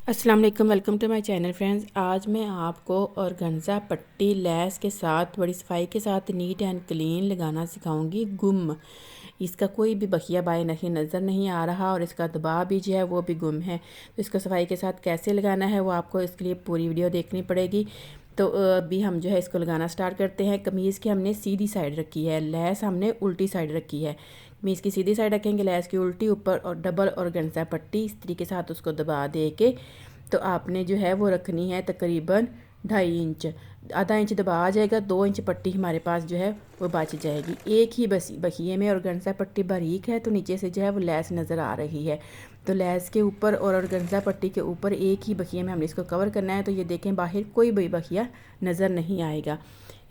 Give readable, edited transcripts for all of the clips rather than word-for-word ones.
अस्सलाम वालेकुम, welcome to my channel friends. आज मैं आपको ऑर्गेन्जा पट्टी लैस के साथ बड़ी सफाई के साथ नीट एंड क्लीन लगाना सिखाऊंगी। गुम इसका कोई भी बखिया बाय नहीं नज़र नहीं आ रहा और इसका दबाव भी जो है वो भी गुम है। तो इसको सफाई के साथ कैसे लगाना है वो आपको इसके लिए पूरी वीडियो देखनी पड़ेगी। तो अभी हम जो है इसको लगाना स्टार्ट करते हैं। कमीज़ की हमने सीधी साइड रखी है, लैस हमने उल्टी साइड रखी है। कमीज़ की सीधी साइड रखेंगे, लैस की उल्टी ऊपर और डबल ऑर्गेन्जा पट्टी इस तरीके के साथ उसको दबा दे के तो आपने जो है वो रखनी है तकरीबन 2.5 इंच। आधा इंच दबा आ जाएगा, 2 इंच पट्टी हमारे पास जो है वो बच जाएगी। एक ही बस बखिए में ऑर्गेन्जा पट्टी बारीक है तो नीचे से जो है वो लैस नज़र आ रही है। तो लैस के ऊपर और ऑर्गेन्जा पट्टी के ऊपर एक ही बखिए में हमने इसको कवर करना है। तो ये देखें बाहर कोई भी बखिया नज़र नहीं आएगा।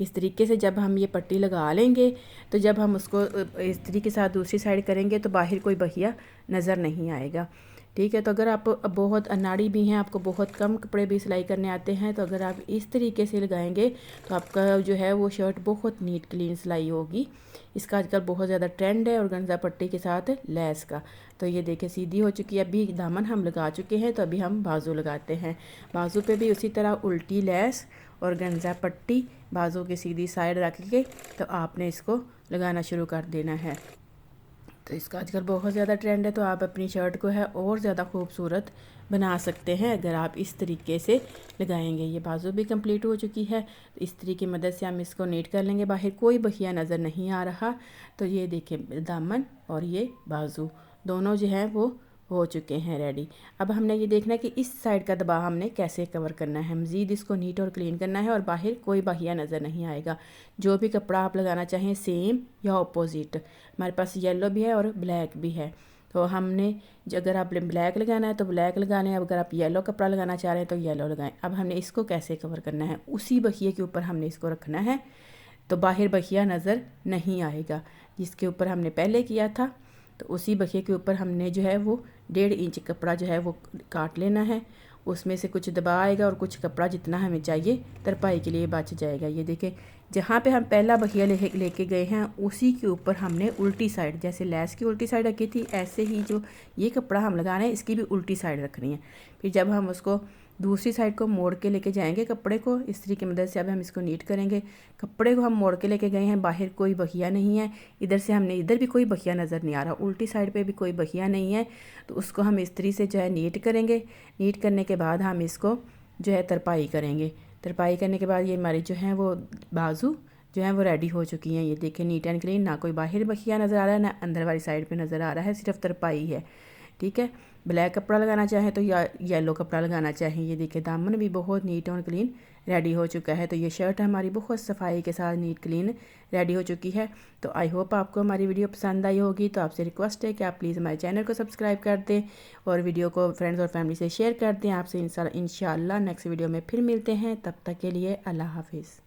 इस तरीके से जब हम ये पट्टी लगा लेंगे तो जब हम उसको इस तरीके के साथ दूसरी साइड करेंगे तो बाहर कोई बखिया नज़र नहीं आएगा। ठीक है। तो अगर आप बहुत अनाड़ी भी हैं, आपको बहुत कम कपड़े भी सिलाई करने आते हैं, तो अगर आप इस तरीके से लगाएंगे तो आपका जो है वो शर्ट बहुत नीट क्लीन सिलाई होगी। इसका आजकल बहुत ज़्यादा ट्रेंड है ऑर्गेन्जा पट्टी के साथ लैस का। तो ये देखिए सीधी हो चुकी है। अभी दामन हम लगा चुके हैं तो अभी हम बाजू लगाते हैं। बाजू पे भी उसी तरह उल्टी लैस ऑर्गेन्जा पट्टी बाजू की सीधी साइड रख के तो आपने इसको लगाना शुरू कर देना है। तो इसका आजकल बहुत ज़्यादा ट्रेंड है, तो आप अपनी शर्ट को है और ज़्यादा खूबसूरत बना सकते हैं अगर आप इस तरीके से लगाएंगे। ये बाजू भी कंप्लीट हो चुकी है। तो इस तरीके की मदद से हम इसको नीट कर लेंगे। बाहर कोई बखिया नज़र नहीं आ रहा। तो ये देखें दामन और ये बाजू दोनों जो हैं वो हो चुके हैं रेडी। अब हमने ये देखना है कि इस साइड का दबाव हमने कैसे कवर करना है। मज़ीद इसको नीट और क्लीन करना है और बाहर कोई बखिया नज़र नहीं आएगा। जो भी कपड़ा आप लगाना चाहें सेम या ऑपोजिट, हमारे पास येलो भी है और ब्लैक भी है। तो हमने अगर आप ब्लैक लगाना है तो ब्लैक लगाना है, अगर आप येलो कपड़ा लगाना चाह रहे हैं तो येलो लगाएं। अब हमने इसको कैसे कवर करना है, उसी बखिए के ऊपर हमने इसको रखना है तो बाहर बखिया नज़र नहीं आएगा। जिसके ऊपर हमने पहले किया था तो उसी बखिए के ऊपर हमने जो है वो 1.5 इंच कपड़ा जो है वो काट लेना है। उसमें से कुछ दबा आएगा और कुछ कपड़ा जितना हमें चाहिए तरपाई के लिए बच जाएगा। ये देखें जहाँ पे हम पहला बखिया लेके गए हैं उसी के ऊपर हमने उल्टी साइड, जैसे लैस की उल्टी साइड रखी थी ऐसे ही जो ये कपड़ा हम लगा रहे हैं इसकी भी उल्टी साइड रखनी है। फिर जब हम उसको दूसरी साइड को मोड़ के लेके जाएंगे कपड़े को इस तरीके की मदद से अब हम इसको नीट करेंगे। कपड़े को हम मोड़ के लेके गए हैं, बाहर कोई बखिया नहीं है। इधर से हमने इधर भी कोई बखिया नज़र नहीं आ रहा, उल्टी साइड पे भी कोई बखिया नहीं है। तो उसको हम इस तरीके से जो है नीट करेंगे। नीट करने के बाद हम इसको जो है तरपाई करेंगे। तरपाई करने के बाद ये हमारी जो है वो बाजू जो है वो रेडी हो चुकी हैं। ये देखें नीट एंड क्लीन, ना कोई बाहर बखिया नज़र आ रहा है ना अंदर वाली साइड पे नज़र आ रहा है, सिर्फ तरपाई है। ठीक है। ब्लैक कपड़ा लगाना चाहें तो या येलो कपड़ा लगाना चाहें। ये देखिए दामन भी बहुत नीट और क्लीन रेडी हो चुका है। तो ये शर्ट हमारी बहुत सफाई के साथ नीट क्लीन रेडी हो चुकी है। तो आई होप आपको हमारी वीडियो पसंद आई होगी। तो आपसे रिक्वेस्ट है कि आप प्लीज़ हमारे चैनल को सब्सक्राइब कर दें और वीडियो को फ्रेंड्स और फैमिली से शेयर कर दें। आपसे इंशाल्लाह नेक्स्ट वीडियो में फिर मिलते हैं, तब तक के लिए अल्लाह हाफिज़।